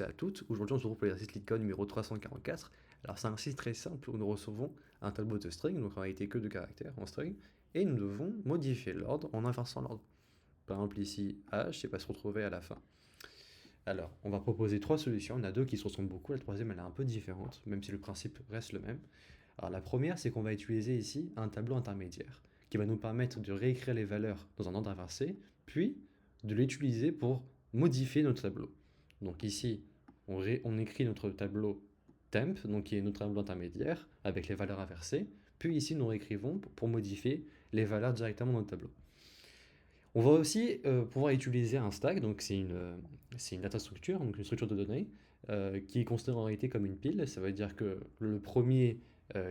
À toutes. Aujourd'hui, on se retrouve pour l'exercice LeetCode numéro 344. Alors, c'est un exercice très simple où nous recevons un tableau de string, donc en réalité que de caractères en string, et nous devons modifier l'ordre en inversant l'ordre. Par exemple, ici, H, c'est pas se retrouver à la fin. Alors, on va proposer trois solutions. Il y en a deux qui se ressemblent beaucoup, la troisième, elle est un peu différente, même si le principe reste le même. Alors, la première, c'est qu'on va utiliser ici un tableau intermédiaire qui va nous permettre de réécrire les valeurs dans un ordre inversé, puis de l'utiliser pour modifier notre tableau. Donc ici, on écrit notre tableau temp, donc qui est notre tableau intermédiaire, avec les valeurs inversées, puis ici, nous réécrivons pour modifier les valeurs directement dans notre tableau. On va aussi pouvoir utiliser un stack, donc c'est une data structure, donc une structure de données, qui est considérée en réalité comme une pile. Ça veut dire que le premier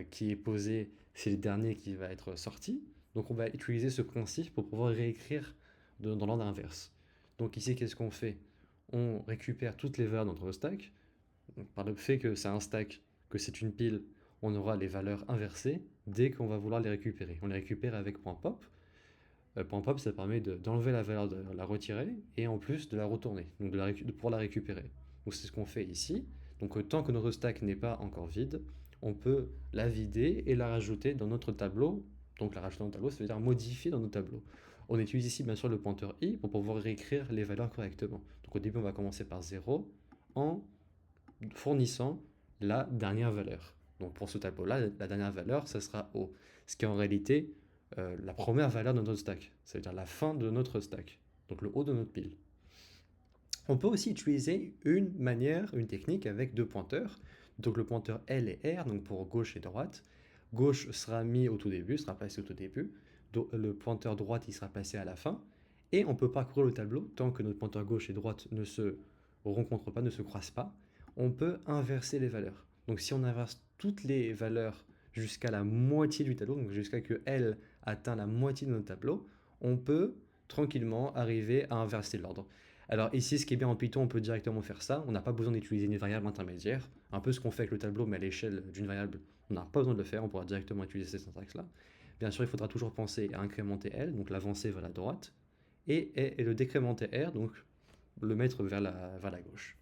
qui est posé, c'est le dernier qui va être sorti. Donc on va utiliser ce principe pour pouvoir réécrire dans l'ordre inverse. Donc ici, qu'est-ce qu'on fait? On récupère toutes les valeurs dans notre stack. Donc, par le fait que c'est un stack, que c'est une pile, on aura les valeurs inversées dès qu'on va vouloir les récupérer. On les récupère avec .pop. .pop, ça permet d'enlever la valeur, de la retirer, et en plus de la retourner, donc de pouvoir la récupérer. Donc c'est ce qu'on fait ici. Donc tant que notre stack n'est pas encore vide, on peut la vider et la rajouter dans notre tableau. Donc la rajouter dans notre tableau, ça veut dire modifier dans notre tableau. On utilise ici bien sûr le pointeur i pour pouvoir réécrire les valeurs correctement. Donc au début, on va commencer par 0 en fournissant la dernière valeur. Donc pour ce tableau-là, la dernière valeur, ça sera O. Ce qui est en réalité la première valeur de notre stack, c'est-à-dire la fin de notre stack, donc le haut de notre pile. On peut aussi utiliser une technique avec deux pointeurs, donc le pointeur L et R, donc pour gauche et droite. Gauche sera mis au tout début, sera placé au tout début, le pointeur droite il sera placé à la fin, et on peut parcourir le tableau tant que notre pointeur gauche et droite ne se rencontrent pas, ne se croisent pas. On peut inverser les valeurs. Donc si on inverse toutes les valeurs jusqu'à la moitié du tableau, donc jusqu'à que L atteint la moitié de notre tableau, on peut tranquillement arriver à inverser l'ordre. Alors ici, ce qui est bien en Python, on peut directement faire ça. On n'a pas besoin d'utiliser une variable intermédiaire. Un peu ce qu'on fait avec le tableau, mais à l'échelle d'une variable, on n'a pas besoin de le faire. On pourra directement utiliser cette syntaxe-là. Bien sûr, il faudra toujours penser à incrémenter L, donc l'avancer vers la droite, et le décrémenter R, donc le mettre vers la gauche.